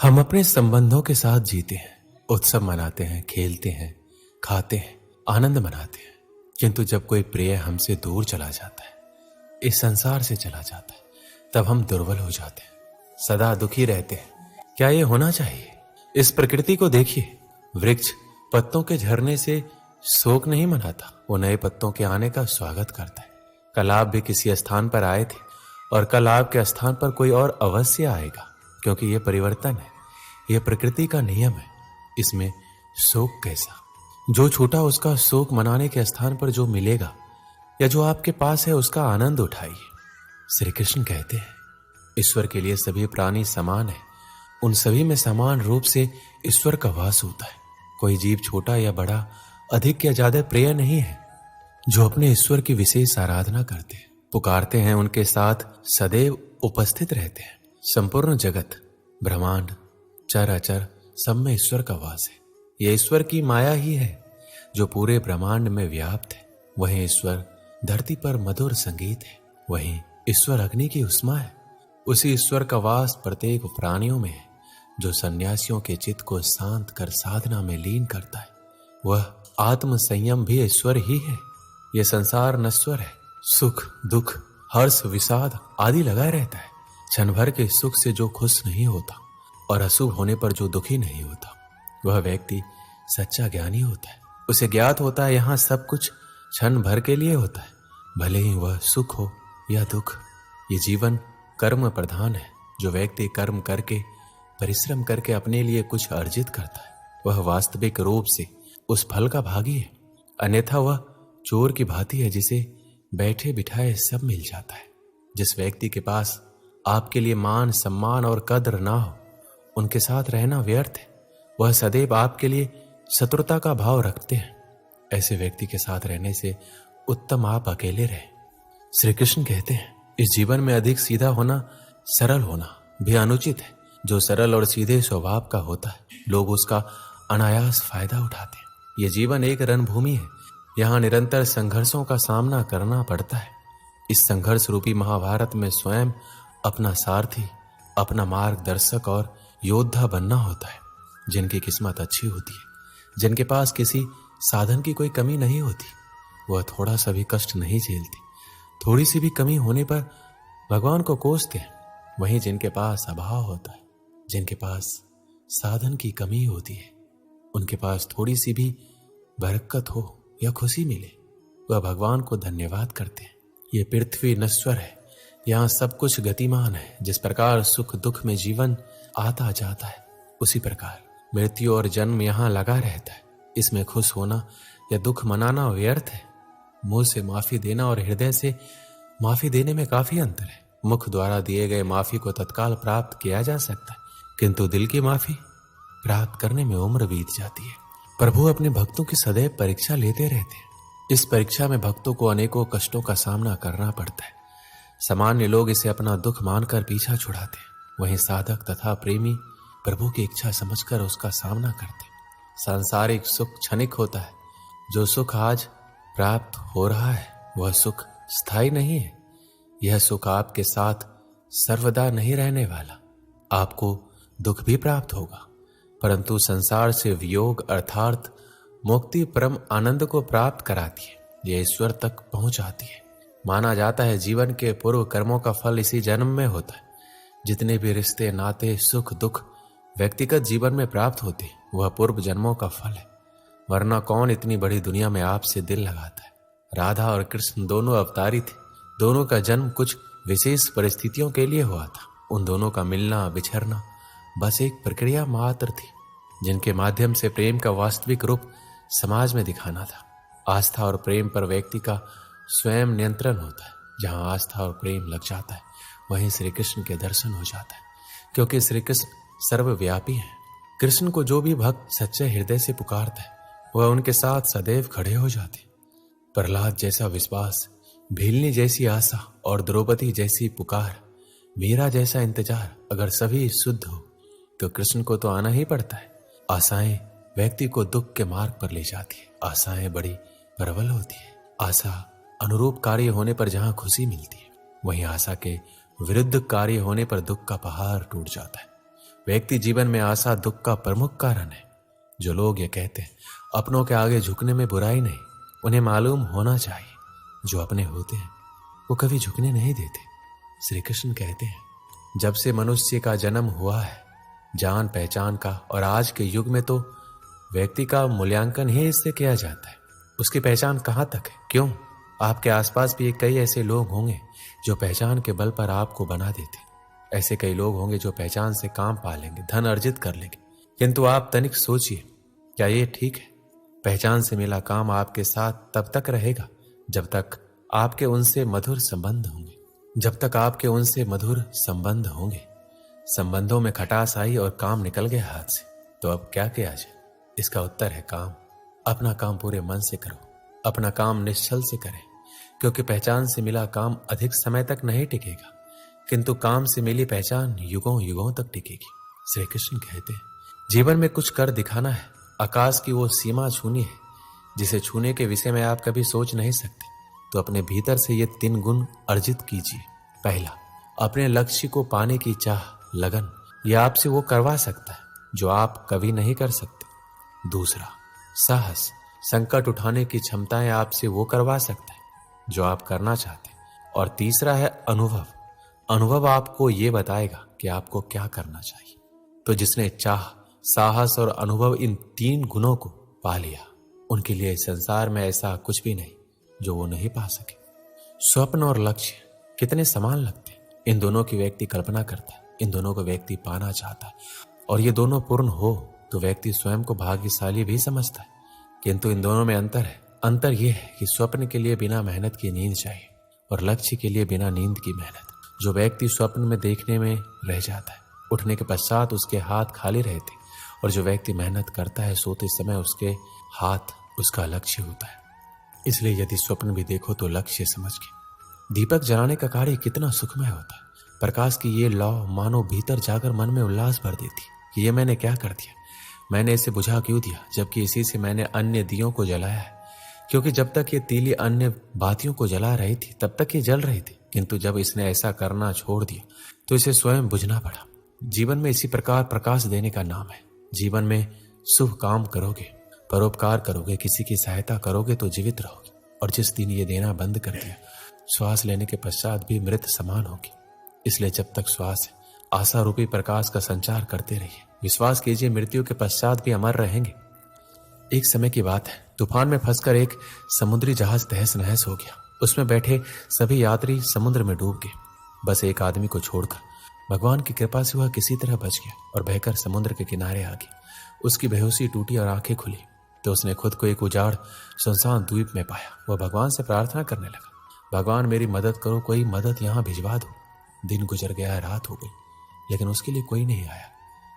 हम अपने संबंधों के साथ जीते हैं, उत्सव मनाते हैं, खेलते हैं, खाते हैं, आनंद मनाते हैं। किंतु जब कोई प्रिय हमसे दूर चला जाता है, इस संसार से चला जाता है, तब हम दुर्बल हो जाते हैं, सदा दुखी रहते हैं। क्या ये होना चाहिए? इस प्रकृति को देखिए। वृक्ष पत्तों के झरने से शोक नहीं मनाता, वो नए पत्तों के आने का स्वागत करता है। कल आप भी किसी स्थान पर आए थे और कल आपके स्थान पर कोई और अवश्य आएगा, क्योंकि यह परिवर्तन है, यह प्रकृति का नियम है। इसमें शोक कैसा? जो छूटा उसका शोक मनाने के स्थान पर जो मिलेगा या जो आपके पास है उसका आनंद उठाइए। श्री कृष्ण कहते हैं, ईश्वर के लिए सभी प्राणी समान है, उन सभी में समान रूप से ईश्वर का वास होता है। कोई जीव छोटा या बड़ा, अधिक या ज्यादा प्रिय नहीं है। जो अपने ईश्वर की विशेष आराधना करते हैं, पुकारते हैं, उनके साथ सदैव उपस्थित रहते हैं। संपूर्ण जगत, ब्रह्मांड, चर अचर, सब में ईश्वर का वास है। यह ईश्वर की माया ही है जो पूरे ब्रह्मांड में व्याप्त है। वहीं ईश्वर धरती पर मधुर संगीत है, वहीं ईश्वर अग्नि की उष्मा है। उसी ईश्वर का वास प्रत्येक प्राणियों में है, जो सन्यासियों के चित्त को शांत कर साधना में लीन करता है। वह आत्म संयम भी ईश्वर ही है। यह संसार नश्वर है, सुख दुख हर्ष विषाद आदि लगा रहता है। क्षण भर के सुख से जो खुश नहीं होता और अशुभ होने पर जो दुखी नहीं होता, वह व्यक्ति सच्चा ज्ञानी होता है। उसे ज्ञात होता है यहाँ सब कुछ क्षण भर के लिए होता है, भले ही वह सुख हो या दुख। ये जीवन कर्म प्रधान है। जो व्यक्ति कर्म करके, परिश्रम करके अपने लिए कुछ अर्जित करता है, वह वास्तविक रूप से उस फल का भागी है। अन्यथा वह चोर की भांति है, जिसे बैठे बिठाए सब मिल जाता है। जिस व्यक्ति के पास आपके लिए मान सम्मान और कद्र ना हो, उनके साथ रहना व्यर्थ है। वह सदैव आपके लिए शत्रुता का भाव रखते हैं। ऐसे व्यक्ति के साथ रहने से उत्तम आप अकेले रहे। श्री कृष्ण कहते हैं, इस जीवन में अधिक सीधा होना, सरल होना भी अनुचित है। जो सरल और सीधे स्वभाव का होता है, लोग उसका अनायास फायदा उठाते हैं। यह जीवन एक रणभूमि है, यहाँ निरंतर संघर्षों का सामना करना पड़ता है। इस संघर्ष रूपी महाभारत में स्वयं अपना सारथी, अपना मार्गदर्शक और योद्धा बनना होता है। जिनकी किस्मत अच्छी होती है, जिनके पास किसी साधन की कोई कमी नहीं होती, वह थोड़ा सा भी कष्ट नहीं झेलती। थोड़ी सी भी कमी होने पर भगवान को कोसते हैं। वहीं जिनके पास अभाव होता है, जिनके पास साधन की कमी होती है, उनके पास थोड़ी सी भी बरकत हो या खुशी मिले, वह भगवान को धन्यवाद करते हैं। ये पृथ्वी नश्वर है, यहाँ सब कुछ गतिमान है। जिस प्रकार सुख दुख में जीवन आता जाता है, उसी प्रकार मृत्यु और जन्म यहाँ लगा रहता है। इसमें खुश होना या दुख मनाना व्यर्थ है। मुंह से माफी देना और हृदय से माफी देने में काफी अंतर है। मुख द्वारा दिए गए माफी को तत्काल प्राप्त किया जा सकता है, किंतु दिल की माफी प्राप्त करने में उम्र बीत जाती है। प्रभु अपने भक्तों की सदैव परीक्षा लेते रहते हैं। इस परीक्षा में भक्तों को अनेकों कष्टों का सामना करना पड़ता है। सामान्य लोग इसे अपना दुख मानकर पीछा छुड़ाते हैं, वहीं साधक तथा प्रेमी प्रभु की इच्छा समझकर उसका सामना करते हैं। सांसारिक सुख क्षणिक होता है। जो सुख आज प्राप्त हो रहा है, वह सुख स्थायी नहीं है। यह सुख आपके साथ सर्वदा नहीं रहने वाला। आपको दुख भी प्राप्त होगा, परंतु संसार से वियोग अर्थात मुक्ति परम आनंद को प्राप्त कराती है। यह ईश्वर तक पहुंचाती है। माना जाता है जीवन के पूर्व कर्मों का फल इसी जन्म में होता है। जितने भी रिश्ते, नाते, सुख दुख व्यक्तिगत जीवन में प्राप्त होते हैं, वह पूर्व जन्मों का फल है। वरना कौन इतनी बड़ी दुनिया में आपसे दिल लगाता है। राधा और कृष्ण दोनों अवतारी थे। दोनों का जन्म कुछ विशेष परिस्थितियों के लिए हुआ था। उन दोनों का मिलना बिछड़ना बस एक प्रक्रिया मात्र थी, जिनके माध्यम से प्रेम का वास्तविक रूप समाज में दिखाना था। आस्था और प्रेम पर व्यक्ति का स्वयं नियंत्रण होता है। जहां आस्था और प्रेम लग जाता है, वहीं श्री कृष्ण के दर्शन हो जाता है, क्योंकि श्री कृष्ण सर्वव्यापी है। कृष्ण को जो भी भक्त सच्चे हृदय से पुकारता है, वह उनके साथ सदैव खड़े हो जाते। प्रहलाद जैसा विश्वास, भीलनी जैसी आशा और द्रौपदी जैसी पुकार, मीरा जैसा इंतजार अगर सभी शुद्ध हो, तो कृष्ण को तो आना ही पड़ता है। आशाएं व्यक्ति को दुख के मार्ग पर ले जाती है। आशाएं बड़ी प्रबल होती है। आशा अनुरूप कार्य होने पर जहां खुशी मिलती है, वहीं आशा के विरुद्ध कार्य होने पर दुख का पहाड़ टूट जाता है। व्यक्ति जीवन में आशा दुख का प्रमुख कारण है। जो लोग ये कहते हैं अपनों के आगे झुकने में बुराई नहीं, उन्हें मालूम होना चाहिए जो अपने होते हैं वो कभी झुकने नहीं देते। श्री कृष्ण कहते हैं, जब से मनुष्य का जन्म हुआ है जान पहचान का, और आज के युग में तो व्यक्ति का मूल्यांकन ही इससे किया जाता है। उसकी पहचान कहाँ तक है? क्यों? आपके आसपास भी कई ऐसे लोग होंगे जो पहचान के बल पर आपको बना देते। ऐसे कई लोग होंगे जो पहचान से काम पा लेंगे, धन अर्जित कर लेंगे। किंतु आप तनिक सोचिए, क्या ये ठीक है? पहचान से मिला काम आपके साथ तब तक रहेगा जब तक आपके उनसे मधुर संबंध होंगे। जब तक आपके उनसे मधुर संबंध होंगे, संबंधों में खटास आई और काम निकल गया हाथ से, तो अब क्या किया जाए? इसका उत्तर है काम। अपना काम पूरे मन से करो, अपना काम निश्चल से करें, क्योंकि पहचान से मिला काम अधिक समय तक नहीं टिकेगा, किंतु काम से मिली पहचान युगों युगों तक टिकेगी। श्री कृष्ण कहते हैं, जीवन में कुछ कर दिखाना है, आकाश की वो सीमा छूनी है जिसे छूने के विषय में आप कभी सोच नहीं सकते, तो अपने भीतर से ये 3 गुण अर्जित कीजिए। पहला, अपने लक्ष्य को पाने की चाह, लगन, यह आपसे वो करवा सकता है जो आप कभी नहीं कर सकते। दूसरा, साहस, संकट उठाने की क्षमताएं आपसे वो करवा सकता है जो आप करना चाहते हैं। और तीसरा है अनुभव। अनुभव आपको ये बताएगा कि आपको क्या करना चाहिए। तो जिसने चाह, साहस और अनुभव, इन 3 गुणों को पा लिया, उनके लिए संसार में ऐसा कुछ भी नहीं जो वो नहीं पा सके। स्वप्न और लक्ष्य कितने समान लगते हैं। इन दोनों की व्यक्ति कल्पना करता है, इन दोनों को व्यक्ति पाना चाहता है, और ये दोनों पूर्ण हो तो व्यक्ति स्वयं को भाग्यशाली भी समझता है। किंतु इन दोनों में अंतर है। अंतर यह है कि स्वप्न के लिए बिना मेहनत की नींद चाहिए और लक्ष्य के लिए बिना नींद की मेहनत। जो व्यक्ति स्वप्न में देखने में रह जाता है, उठने के पश्चात उसके हाथ खाली रहते, और जो व्यक्ति मेहनत करता है सोते समय उसके हाथ उसका लक्ष्य होता है। इसलिए यदि स्वप्न भी देखो तो लक्ष्य समझ के। दीपक जलाने का कार्य कितना सुखमय होता है। प्रकाश की ये लौ मानो भीतर जाकर मन में उल्लास भर देती कि ये मैंने क्या कर दिया, मैंने इसे बुझा क्यों दिया, जबकि इसी से मैंने अन्य दियों को जलाया है। क्योंकि जब तक ये तीली अन्य बातियों को जला रही थी तब तक ये जल रही थी, किंतु जब इसने ऐसा करना छोड़ दिया तो इसे स्वयं बुझना पड़ा। जीवन में इसी प्रकार प्रकाश देने का नाम है। जीवन में शुभ काम करोगे, परोपकार करोगे, किसी की सहायता करोगे तो जीवित रहोगे। और जिस दिन ये देना बंद कर दिया, श्वास लेने के पश्चात भी मृत समान होगी। इसलिए जब तक श्वास है, आशा रूपी प्रकाश का संचार करते रहिए। विश्वास कीजिए, मृत्यु के पश्चात भी अमर रहेंगे। एक समय की बात है, तूफान में फंसकर एक समुद्री जहाज तहस नहस हो गया। उसमें बैठे सभी यात्री समुद्र में डूब गए, बस एक आदमी को छोड़कर। भगवान की कृपा से वह किसी तरह बच गया और बहकर समुद्र के किनारे आ गया। उसकी बेहोशी टूटी और आंखें खुली तो उसने खुद को एक उजाड़ सुनसान द्वीप में पाया। वह भगवान से प्रार्थना करने लगा, भगवान मेरी मदद करो, कोई मदद यहाँ भिजवा दो। दिन गुजर गया, रात हो गई, लेकिन उसके लिए कोई नहीं आया।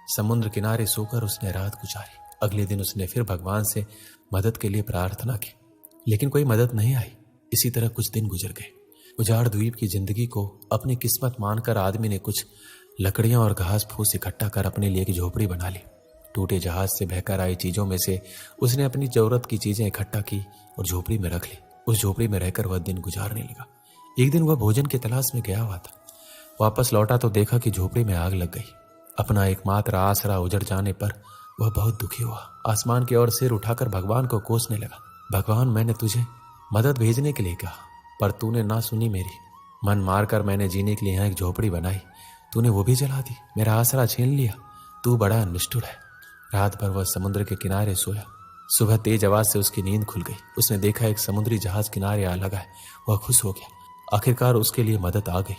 समुद्र किनारे सोकर उसने रात गुजारी। अगले दिन उसने फिर भगवान से मदद के लिए प्रार्थना की, लेकिन कोई मदद नहीं आई। इसी तरह कुछ दिन गुजर गए। उजाड़ द्वीप की जिंदगी को अपनी किस्मत मानकर आदमी ने कुछ लकड़ियां और घास फूस इकट्ठा कर अपने लिए एक झोपड़ी बना ली। टूटे जहाज से बहकर आई चीजों में से उसने अपनी जरूरत की चीजें इकट्ठा की और झोपड़ी में रख ली। उस झोपड़ी में रहकर वह दिन गुजारने लगा। एक दिन वह भोजन की तलाश में गया हुआ था। वापस लौटा तो देखा कि झोपड़ी में आग लग गई। अपना एकमात्र आसरा उजड़ जाने पर वह बहुत दुखी हुआ। आसमान की ओर सिर उठाकर भगवान को कोसने लगा, भगवान मैंने तुझे मदद भेजने के लिए कहा, पर तूने ना सुनी मेरी। मन मारकर मैंने जीने के लिए यहाँ एक झोपड़ी बनाई, तूने वो भी जला दी, मेरा आसरा छीन लिया। तू बड़ा निष्ठुर है। रात भर वह समुद्र के किनारे सोया। सुबह तेज आवाज से उसकी नींद खुल गई। उसने देखा एक समुद्री जहाज किनारे आ लगा है। वह खुश हो गया, आखिरकार उसके लिए मदद आ गई।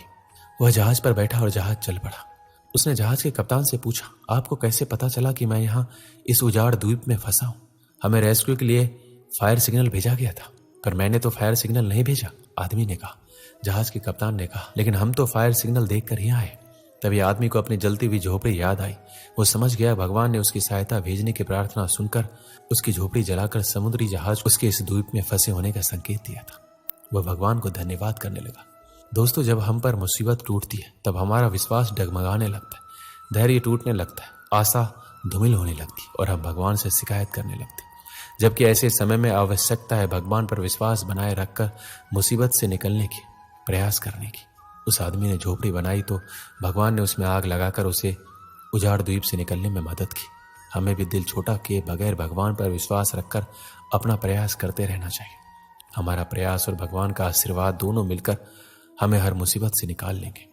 वह जहाज पर बैठा और जहाज चल पड़ा। उसने जहाज के कप्तान से पूछा, आपको कैसे पता चला कि मैं यहाँ इस उजाड़ द्वीप में फंसा हूँ? हमें रेस्क्यू के लिए फायर सिग्नल भेजा गया था, पर मैंने तो फायर सिग्नल नहीं भेजा, आदमी ने कहा। जहाज के कप्तान ने कहा, लेकिन हम तो फायर सिग्नल देखकर ही आए। तभी आदमी को अपनी जलती हुई झोपड़ी याद आई। वो समझ गया भगवान ने उसकी सहायता भेजने की प्रार्थना सुनकर उसकी झोपड़ी जलाकर समुद्री जहाज उसके इस द्वीप में फंसे होने का संकेत दिया था। वह भगवान को धन्यवाद करने लगा। दोस्तों, जब हम पर मुसीबत टूटती है तब हमारा विश्वास डगमगाने लगता है, धैर्य टूटने लगता है, आशा धूमिल होने लगती है और हम भगवान से शिकायत करने लगते हैं। जबकि ऐसे समय में आवश्यकता है भगवान पर विश्वास बनाए रखकर मुसीबत से निकलने की प्रयास करने की। उस आदमी ने झोपड़ी बनाई तो भगवान ने उसमें आग लगाकर उसे उजाड़ द्वीप से निकलने में मदद की। हमें भी दिल छोटा किए बगैर भगवान पर विश्वास रखकर अपना प्रयास करते रहना चाहिए। हमारा प्रयास और भगवान का आशीर्वाद दोनों मिलकर हमें हर मुसीबत से निकाल लेंगे।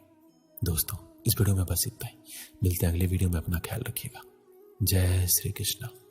दोस्तों, इस वीडियो में बस इतना ही। मिलते हैं अगले वीडियो में। अपना ख्याल रखिएगा। जय श्री कृष्ण।